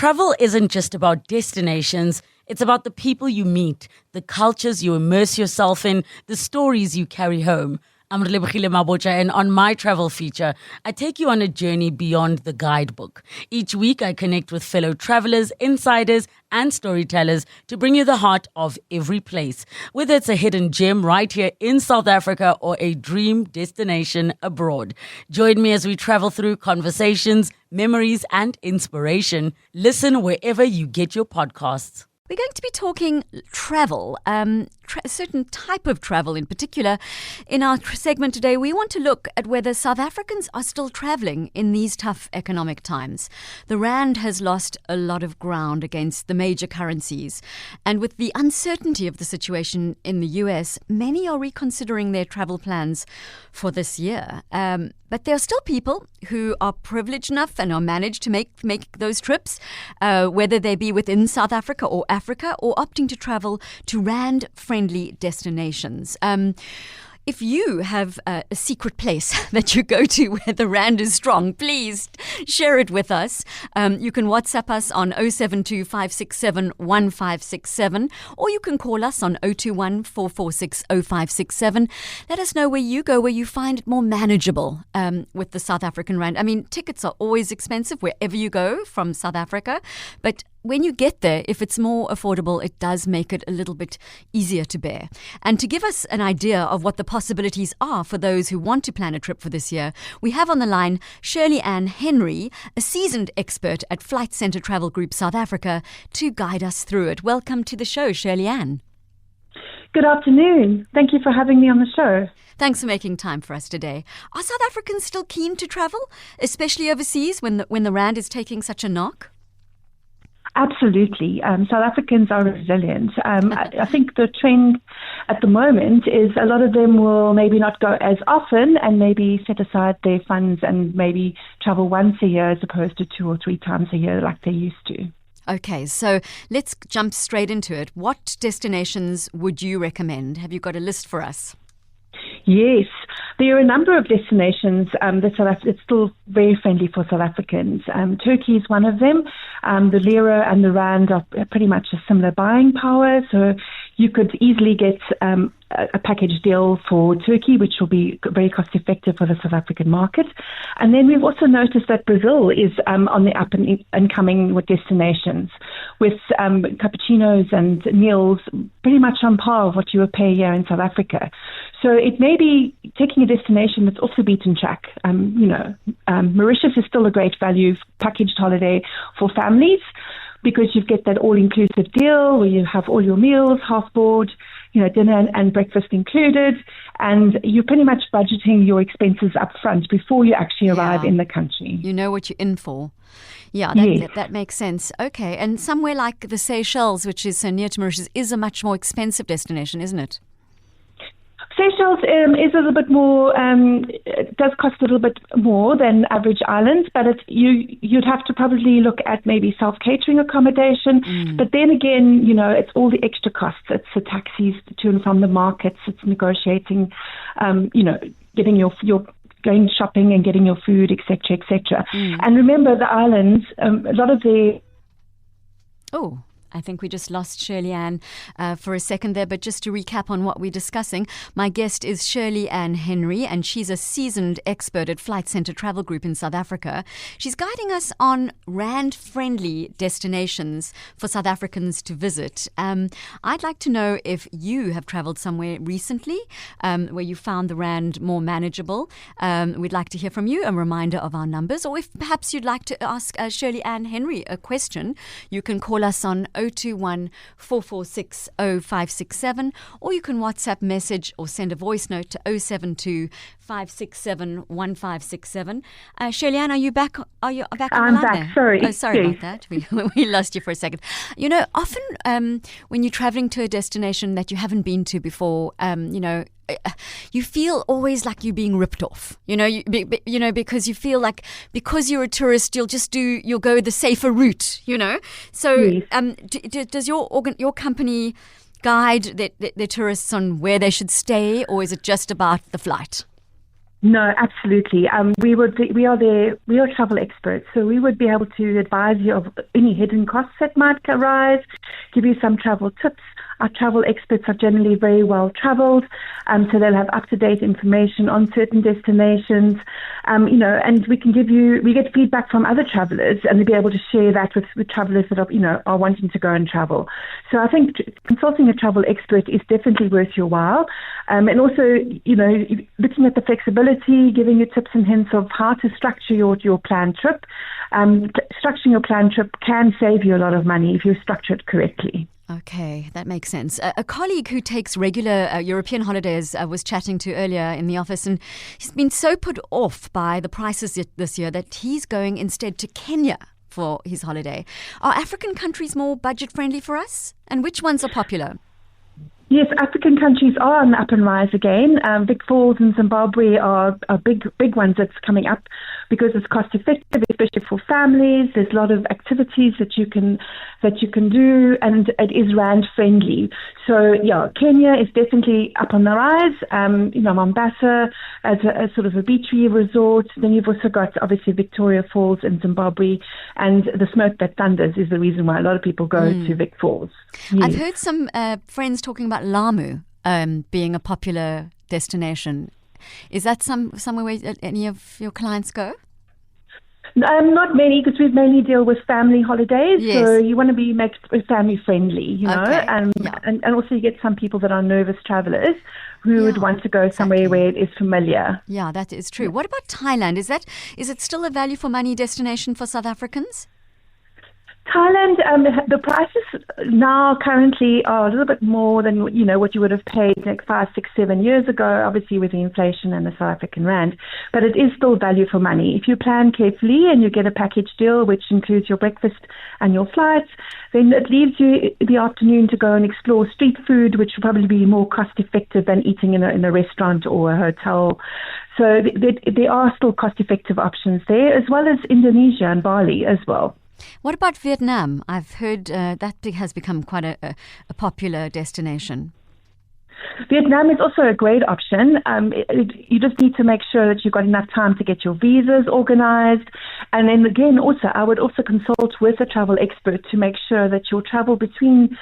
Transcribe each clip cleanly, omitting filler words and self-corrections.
Travel isn't just about destinations. It's about the people you meet, the cultures you immerse yourself in, the stories you carry home. I'm Relebogile Mabocha, and on my travel feature, I take you on a journey beyond the guidebook. Each week, I connect with fellow travelers, insiders, and storytellers to bring you the heart of every place. Whether it's a hidden gem right here in South Africa or a dream destination abroad. Join me as we travel through conversations, memories, and inspiration. Listen wherever you get your podcasts. We're going to be talking travel, a certain type of travel in particular. In our segment today, we want to look at whether South Africans are still travelling in these tough economic times. The rand has lost a lot of ground against the major currencies. And with the uncertainty of the situation in the US, many are reconsidering their travel plans for this year. But there are still people who are privileged enough and are managed to make those trips, whether they be within South Africa or opting to travel to rand-friendly destinations. If you have a secret place that you go to where the rand is strong, please share it with us. You can WhatsApp us on 072 567 1567, or you can call us on 021 446 0567. Let us know where you go, where you find it more manageable with the South African rand. I mean, tickets are always expensive wherever you go from South Africa, but when you get there, if it's more affordable, it does make it a little bit easier to bear. And to give us an idea of what the possibilities are for those who want to plan a trip for this year, we have on the line Shirley-Anne Henry, a seasoned expert at Flight Centre Travel Group South Africa, to guide us through it. Welcome to the show, Shirley-Anne. Good afternoon. Thank you for having me on the show. Thanks for making time for us today. Are South Africans still keen to travel, especially overseas when the rand is taking such a knock? Absolutely. South Africans are resilient. I think the trend at the moment is a lot of them will maybe not go as often and maybe set aside their funds and maybe travel once a year as opposed to 2 or 3 times a year like they used to. Okay, so let's jump straight into it. What destinations would you recommend? Have you got a list for us? Yes, there are a number of destinations that it's still very friendly for South Africans. Turkey is one of them. The lira and the rand are pretty much a similar buying power, so you could easily get a package deal for Turkey, which will be very cost effective for the South African market. And then we've also noticed that Brazil is on the up and coming with destinations, with cappuccinos and meals pretty much on par with what you would pay here in South Africa. So it may be taking a destination that's off the beaten track. Mauritius is still a great value packaged holiday for families because you get that all-inclusive deal where you have all your meals half board, dinner and breakfast included, and you're pretty much budgeting your expenses up front before you actually arrive in the country. You know what you're in for. Yeah, that makes sense. Okay, and somewhere like the Seychelles, which is so near to Mauritius, is a much more expensive destination, isn't it? Seychelles is a little bit more, it does cost a little bit more than average islands, but you'd have to probably look at maybe self-catering accommodation. But then again, it's all the extra costs. It's the taxis to and from the markets. It's negotiating, getting your going shopping and getting your food, etc., etc. And remember, the islands, a lot of the... Oh, I think we just lost Shirley-Anne for a second there, but just to recap on what we're discussing, my guest is Shirley-Anne Henry, and she's a seasoned expert at Flight Centre Travel Group in South Africa. She's guiding us on rand-friendly destinations for South Africans to visit. I'd like to know if you have travelled somewhere recently where you found the rand more manageable. We'd like to hear from you, a reminder of our numbers, or if perhaps you'd like to ask Shirley-Anne Henry a question, you can call us on 021 446 0567, or you can WhatsApp message or send a voice note to 072 567 1567. Shirley-Anne, are you back? Are you back on the line? I'm back. There? Sorry. Oh, sorry about that. We lost you for a second. Often when you're traveling to a destination that you haven't been to before, you feel always like you're being ripped off, because you feel like because you're a tourist, you'll go the safer route, So, yes. Does your company guide the tourists on where they should stay, or is it just about the flight? No, absolutely. We are travel experts, so we would be able to advise you of any hidden costs that might arise, give you some travel tips. Our travel experts are generally very well traveled, so they'll have up-to-date information on certain destinations, and we get feedback from other travelers, and they'll be able to share that with travelers that are wanting to go and travel. So I think consulting a travel expert is definitely worth your while, and also, looking at the flexibility, giving you tips and hints of how to structure your planned trip. Structuring your planned trip can save you a lot of money if you structure it correctly. Okay, that makes sense. A colleague who takes regular European holidays was chatting to earlier in the office, and he's been so put off by the prices this year that he's going instead to Kenya for his holiday. Are African countries more budget-friendly for us? And which ones are popular? Yes, African countries are on the up and rise again. Vic Falls and Zimbabwe are big ones that's coming up because it's cost effective, especially for families. There's a lot of activities that you can do, and it is rand friendly. So yeah, Kenya is definitely up on the rise. Mombasa as a sort of a beachy resort. Then you've also got obviously Victoria Falls in Zimbabwe, and the smoke that thunders is the reason why a lot of people go to Vic Falls. Yes. I've heard some friends talking about Lamu being a popular destination. Is that somewhere where any of your clients go? Not many, because we mainly deal with family holidays. Yes. So you want to be family friendly, Okay. and also you get some people that are nervous travelers who would want to go somewhere where it is familiar. Yeah, that is true. What about Thailand? Is it still a value for money destination for South Africans? Thailand, the prices now currently are a little bit more than what you would have paid like 5, 6, 7 years ago, obviously with the inflation and the South African rand. But it is still value for money. If you plan carefully and you get a package deal which includes your breakfast and your flights, then it leaves you the afternoon to go and explore street food, which will probably be more cost effective than eating in a restaurant or a hotel. So there are still cost effective options there, as well as Indonesia and Bali as well. What about Vietnam? I've heard that has become quite a popular destination. Vietnam is also a great option. You just need to make sure that you've got enough time to get your visas organized. And then again, also, I would also consult with a travel expert to make sure that your travel between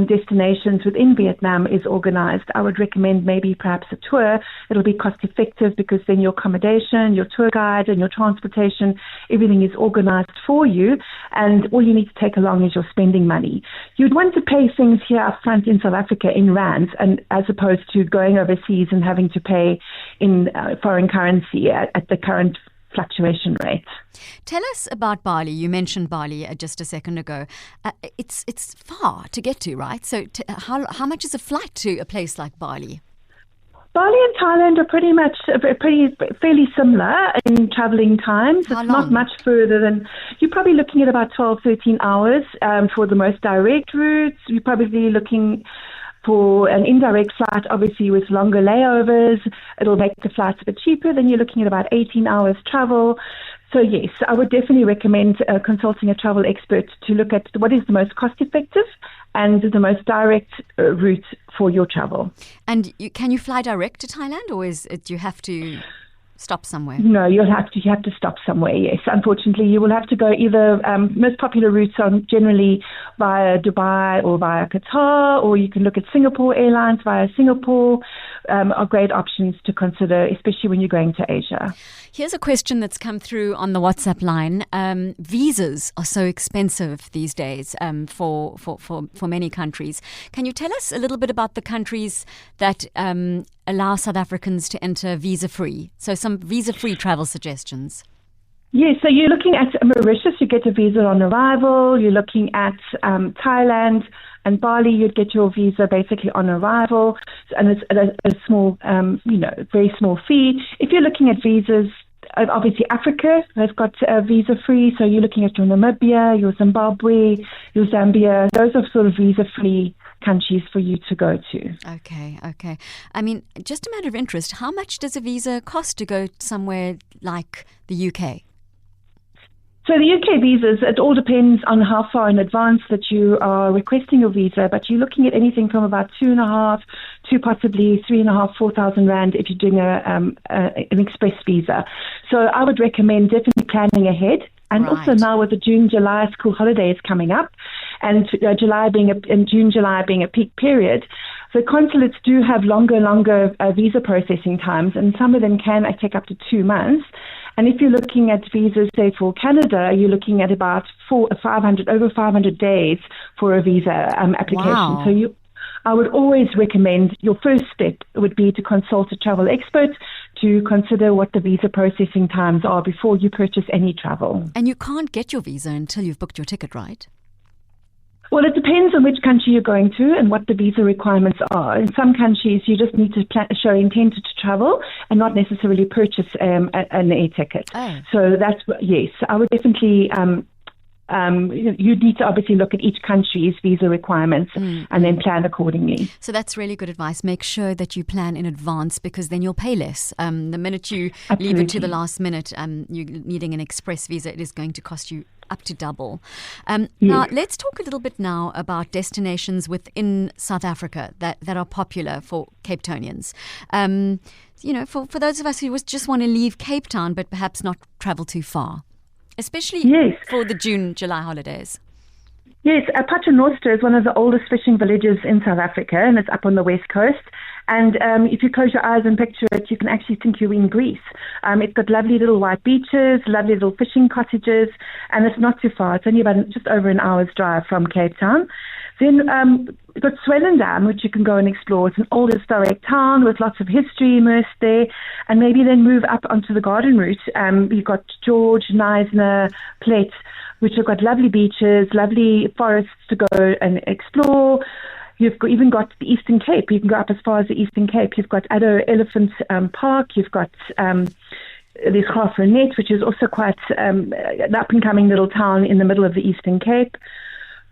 destinations within Vietnam is organized. I would recommend maybe perhaps a tour. It'll be cost effective because then your accommodation, your tour guide and your transportation, everything is organized for you, and all you need to take along is your spending money. You'd want to pay things here up front in South Africa in rands, and as opposed to going overseas and having to pay in foreign currency at the current fluctuation rate. Tell us about Bali. You mentioned Bali just a second ago. It's far to get to, right? So how much is a flight to a place like Bali? Bali and Thailand are pretty much fairly similar in traveling times. How it's long? Not much further than, you're probably looking at about 12, 13 hours for the most direct routes. You're probably looking for an indirect flight, obviously with longer layovers. It'll make the flights a bit cheaper. Then you're looking at about 18 hours travel. So yes, I would definitely recommend consulting a travel expert to look at what is the most cost effective and the most direct route for your travel. And can you fly direct to Thailand, or do you have to stop somewhere? No, you have to stop somewhere, yes. Unfortunately, you will have to go either, most popular routes are generally via Dubai or via Qatar, or you can look at Singapore Airlines via Singapore, are great options to consider, especially when you're going to Asia. Here's a question that's come through on the WhatsApp line. Visas are so expensive these days for many countries. Can you tell us a little bit about the countries that allow South Africans to enter visa-free? So some visa-free travel suggestions. Yes, so you're looking at Mauritius, you get a visa on arrival. You're looking at Thailand and Bali, you'd get your visa basically on arrival, and it's at a small, very small fee. If you're looking at visas, obviously Africa has got visa-free, so you're looking at your Namibia, your Zimbabwe, your Zambia. Those are sort of visa-free countries for you to go to. Okay. I mean, just a matter of interest, how much does a visa cost to go somewhere like the UK? So So the UK visas, it all depends on how far in advance that you are requesting your visa, but you're looking at anything from about 2.5 to possibly 3.5, 4,000 rand if you're doing an express visa. So I would recommend definitely planning ahead. And also now with the June, July school holidays coming up, and June, July being a peak period, the consulates do have longer visa processing times, and some of them can take up to 2 months. And if you're looking at visas, say for Canada, you're looking at about over 500 days for a visa application. Wow. So I would always recommend your first step would be to consult a travel expert to consider what the visa processing times are before you purchase any travel. And you can't get your visa until you've booked your ticket, right? Well, it depends on which country you're going to and what the visa requirements are. In some countries, you just need to show intent to travel and not necessarily purchase an air ticket. Oh. So yes, I would definitely. You need to obviously look at each country's visa requirements and then plan accordingly. So that's really good advice. Make sure that you plan in advance, because then you'll pay less. The minute you leave it to the last minute, you're needing an express visa, it is going to cost you up to double. Now, let's talk a little bit now about destinations within South Africa that are popular for Cape Townians. For those of us who just want to leave Cape Town but perhaps not travel too far. Especially for the June, July holidays. Yes, Paternoster is one of the oldest fishing villages in South Africa, and it's up on the west coast. And if you close your eyes and picture it, you can actually think you're in Greece. It's got lovely little white beaches, lovely little fishing cottages, and it's not too far. It's only about just over an hour's drive from Cape Town. Then we've got Swellendam, which you can go and explore. It's an old historic town with lots of history immersed there. And maybe then move up onto the garden route. You've got George, Knysna, Plett, which have got lovely beaches, lovely forests to go and explore. You've even got the Eastern Cape. You can go up as far as the Eastern Cape. You've got Addo Elephant Park. You've got there's Graafrenet, which is also quite an up-and-coming little town in the middle of the Eastern Cape.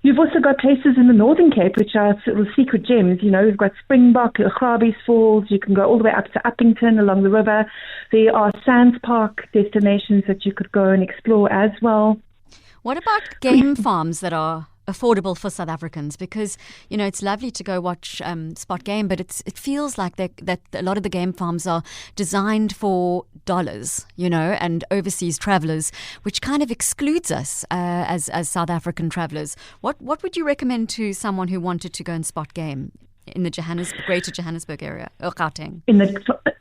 You've also got places in the Northern Cape, which are sort of secret gems. We've got Springbok, Grabie's Falls. You can go all the way up to Uppington along the river. There are Sands Park destinations that you could go and explore as well. What about game farms that are affordable for South Africans? Because, it's lovely to go watch spot game, but it feels like that a lot of the game farms are designed for dollars, and overseas travelers, which kind of excludes us as South African travelers. What would you recommend to someone who wanted to go and spot game in the Greater Johannesburg area, or Gauteng? In the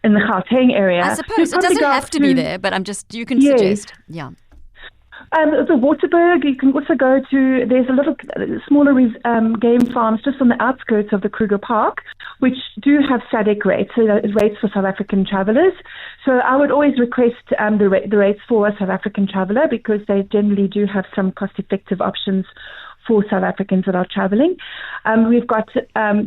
Gauteng area. I suppose it doesn't have to be there, but you can suggest. Yeah. The Waterberg, you can also go to, there's a little smaller game farms just on the outskirts of the Kruger Park, which do have SADC rates, so rates for South African travellers. So I would always request the rates for a South African traveller, because they generally do have some cost-effective options for South Africans that are travelling. We've got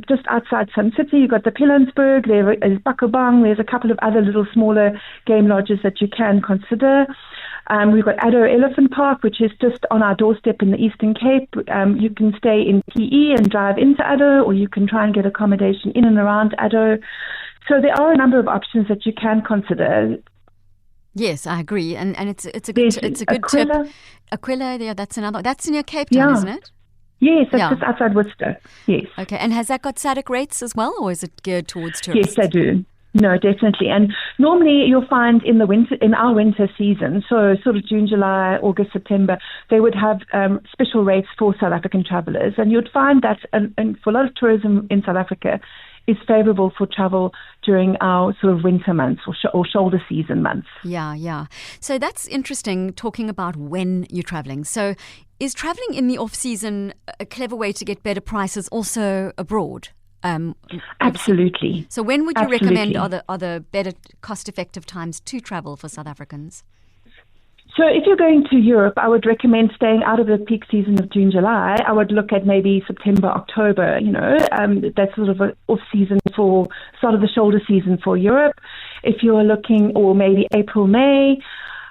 just outside Sun City, you've got the Pilanesberg, there is Bakobang, there's a couple of other little smaller game lodges that you can consider. We've got Addo Elephant Park, which is just on our doorstep in the Eastern Cape. You can stay in PE and drive into Addo, or you can try and get accommodation in and around Addo. So there are a number of options that you can consider. Yes, I agree, and it's a good Aquila. tip. Aquila, yeah, that's near Cape Town, isn't it? Yes, that's just outside Worcester. Yes. Okay, and has that got SADC rates as well, or is it geared towards tourists? Yes, they do. No, definitely. And normally you'll find in our winter season, so sort of June, July, August, September, they would have special rates for South African travellers. And you'd find that and for a lot of tourism in South Africa is favourable for travel during our sort of winter months or shoulder season months. Yeah. So that's interesting, talking about when you're travelling. So is travelling in the off-season a clever way to get better prices also abroad? Absolutely. So when would you recommend are the better cost-effective times to travel for South Africans? So if you're going to Europe, I would recommend staying out of the peak season of June, July. I would look at maybe September, October, that's sort of an off-season for start of the shoulder season for Europe. If you're looking, or maybe April, May.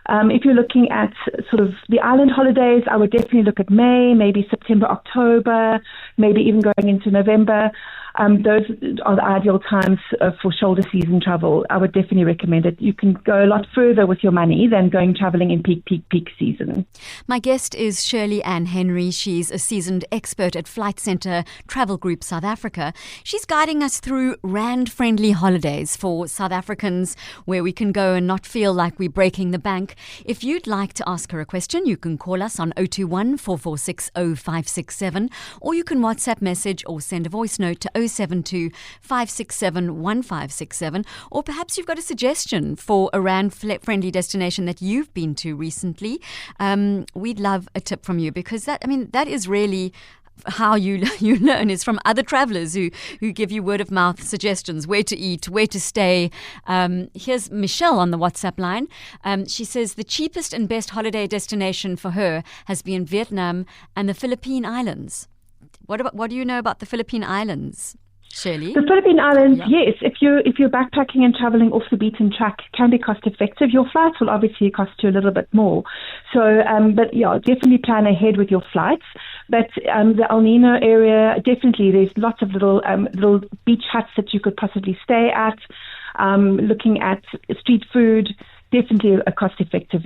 If you're looking at sort of the island holidays, I would definitely look at May, maybe September, October, maybe even going into November. those are the ideal times for shoulder season travel. I would definitely recommend it. You can go a lot further with your money than going traveling in peak season. My guest is Shirley-Anne Henry. She's a seasoned expert at Flight Centre Travel Group South Africa. She's guiding us through rand-friendly holidays for South Africans where we can go and not feel like we're breaking the bank. If you'd like to ask her a question, you can call us on 021 446 0567, or you can WhatsApp message or send a voice note to 072 567 1567, or perhaps you've got a suggestion for a rand-friendly destination that you've been to recently. We'd love a tip from you, because that is really how you learn, is from other travelers who give you word of mouth suggestions, where to eat, where to stay. Here's Michelle on the WhatsApp line. She says the cheapest and best holiday destination for her has been Vietnam and the Philippine Islands. What do you know about the Philippine Islands, Shirley? The Philippine Islands, yes. If you're backpacking and traveling off the beaten track, can be cost effective. Your flights will obviously cost you a little bit more. So, but yeah, definitely plan ahead with your flights. But the El Nino area, definitely, there's lots of little beach huts that you could possibly stay at. Looking at street food. Definitely a cost-effective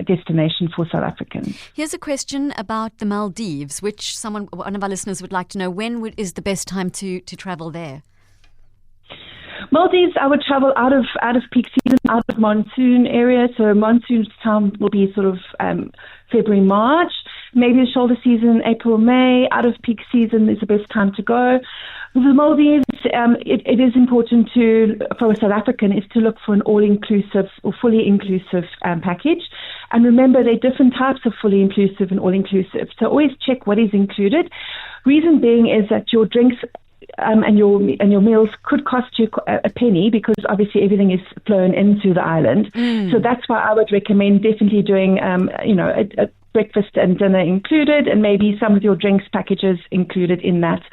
destination for South Africans. Here's a question about the Maldives, which one of our listeners would like to know. When is the best time to travel there? Maldives, I would travel out of peak season, out of monsoon area. So monsoon time will be sort of February, March. Maybe the shoulder season, April, May. Out of peak season is the best time to go. With the Maldives, it is important for a South African, is to look for an all-inclusive or fully inclusive package. And remember, there are different types of fully inclusive and all-inclusive. So always check what is included. Reason being is that your drinks and your meals could cost you a penny, because obviously everything is flown into the island. So that's why I would recommend definitely doing, a breakfast and dinner included, and maybe some of your drinks packages included in that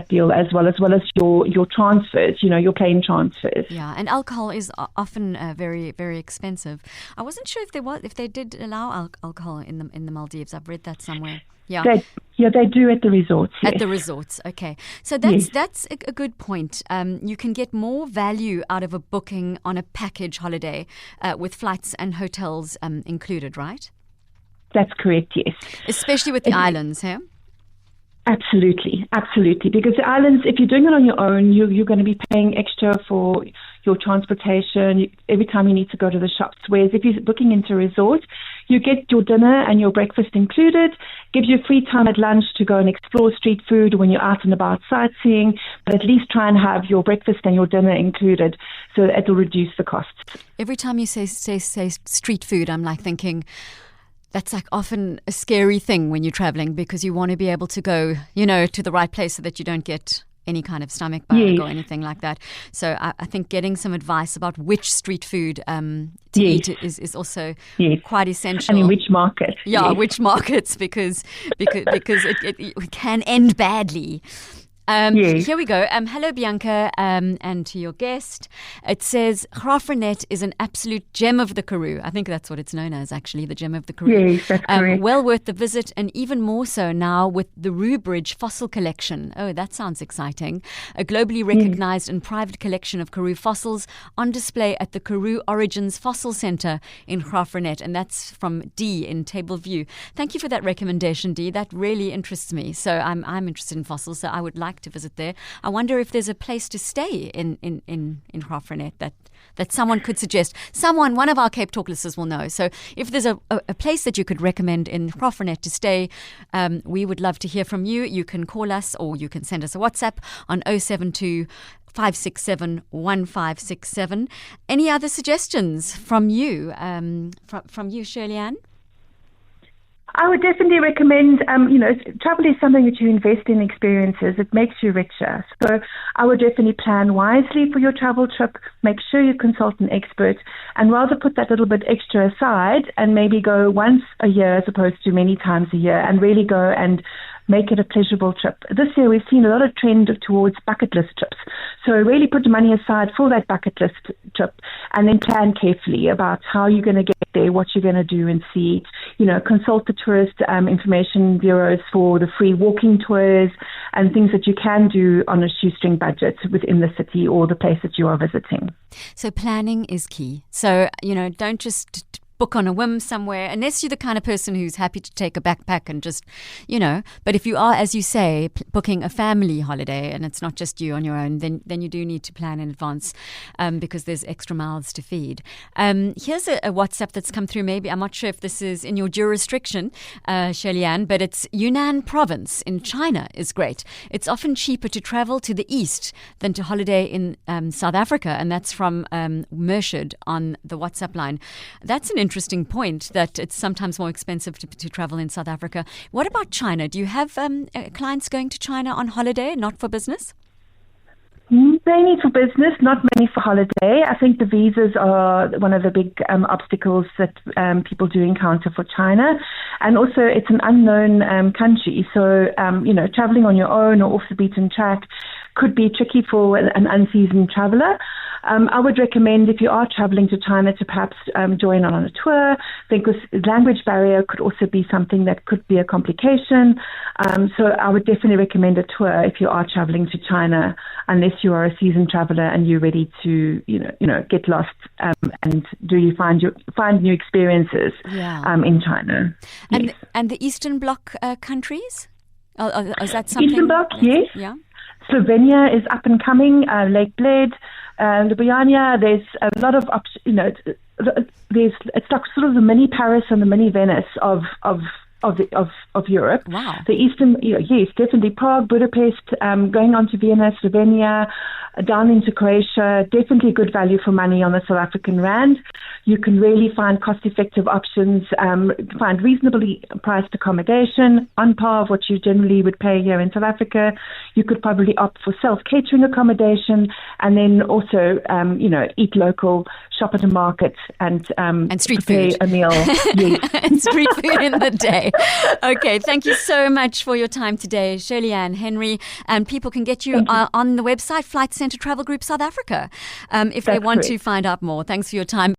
deal, as well as your transfers, your plane transfers. Yeah, and alcohol is often very, very expensive. I wasn't sure if they did allow alcohol in the Maldives. I've read that somewhere. Yeah. They do at the resorts. Yes. At the resorts, okay. So that's a good point. You can get more value out of a booking on a package holiday with flights and hotels included, right? That's correct, yes. Especially with the islands, huh? Absolutely. Because the islands, if you're doing it on your own, you're going to be paying extra for your transportation every time you need to go to the shops. Whereas if you're booking into a resort, you get your dinner and your breakfast included, gives you free time at lunch to go and explore street food when you're out and about sightseeing, but at least try and have your breakfast and your dinner included, so that it'll reduce the costs. Every time you say street food, I'm like thinking, that's like often a scary thing when you're traveling, because you want to be able to go, to the right place so that you don't get any kind of stomach bug or anything like that. So I think getting some advice about which street food to eat is also quite essential. And in which market. Yeah, which markets, because it can end badly. Here we go. Hello, Bianca, and to your guest. It says, Graaff-Reinet is an absolute gem of the Karoo. I think that's what it's known as, actually, the gem of the Karoo. Yes, that's correct. Well worth the visit, and even more so now with the Roo Bridge Fossil Collection. Oh, that sounds exciting. A globally recognized and private collection of Karoo fossils on display at the Karoo Origins Fossil Centre in Graaff-Reinet, and that's from Dee in Tableview. Thank you for that recommendation, Dee. That really interests me. So I'm interested in fossils, so I would like to visit there. I wonder if there's a place to stay in Graaff-Reinet that someone could suggest. One of our Cape Talk listeners will know. So if there's a place that you could recommend in Graaff-Reinet to stay, we would love to hear from you. You can call us, or you can send us a WhatsApp on 072 567 1567. Any other suggestions from you, Shirley-Anne? I would definitely recommend, travel is something that you invest in experiences. It makes you richer. So I would definitely plan wisely for your travel trip. Make sure you consult an expert, and rather put that little bit extra aside and maybe go once a year as opposed to many times a year, and really go and make it a pleasurable trip. This year we've seen a lot of trend towards bucket list trips. So really put the money aside for that bucket list trip, and then plan carefully about how you're going to get there, what you're going to do and see. Consult the tourist information bureaus for the free walking tours, and things that you can do on a shoestring budget within the city or the place that you are visiting. So planning is key. So, don't just book on a whim somewhere, unless you're the kind of person who's happy to take a backpack and just, but if you are, as you say, booking a family holiday and it's not just you on your own, then you do need to plan in advance because there's extra mouths to feed. Here's a WhatsApp that's come through. Maybe, I'm not sure if this is in your jurisdiction, Shirley-Anne, but it's Yunnan province in China is great. It's often cheaper to travel to the east than to holiday in South Africa, and that's from Mershid on the WhatsApp line. That's an interesting point, that it's sometimes more expensive to travel in South Africa. What about China? Do you have clients going to China on holiday, not for business? Many for business, not many for holiday. I think the visas are one of the big obstacles that people do encounter for China. And also it's an unknown country. So, traveling on your own or off the beaten track could be tricky for an unseasoned traveler. I would recommend, if you are traveling to China, to perhaps join on a tour, because language barrier could also be something that could be a complication. So I would definitely recommend a tour if you are traveling to China, unless you are a seasoned traveler and you're ready to, get lost and find new experiences in China. And the Eastern Bloc countries? Is that something? Eastern Bloc, yes. Yeah. Slovenia is up and coming. Lake Bled, Ljubljana. There's a lot of it's like sort of the mini Paris and the mini Venice of Europe. Wow. The Eastern, yes, definitely Prague, Budapest, going on to Vienna, Slovenia, down into Croatia. Definitely good value for money on the South African rand. You can really find cost-effective options, find reasonably priced accommodation on par of what you generally would pay here in South Africa. You could probably opt for self-catering accommodation, and then also, eat local, shop at a market, and street prepare food. A meal. Yes. And street food in the day. Okay, thank you so much for your time today, Shirley-Anne Henry. And people can get you on the website, Flight Centre Travel Group South Africa, if they want to find out more. Thanks for your time.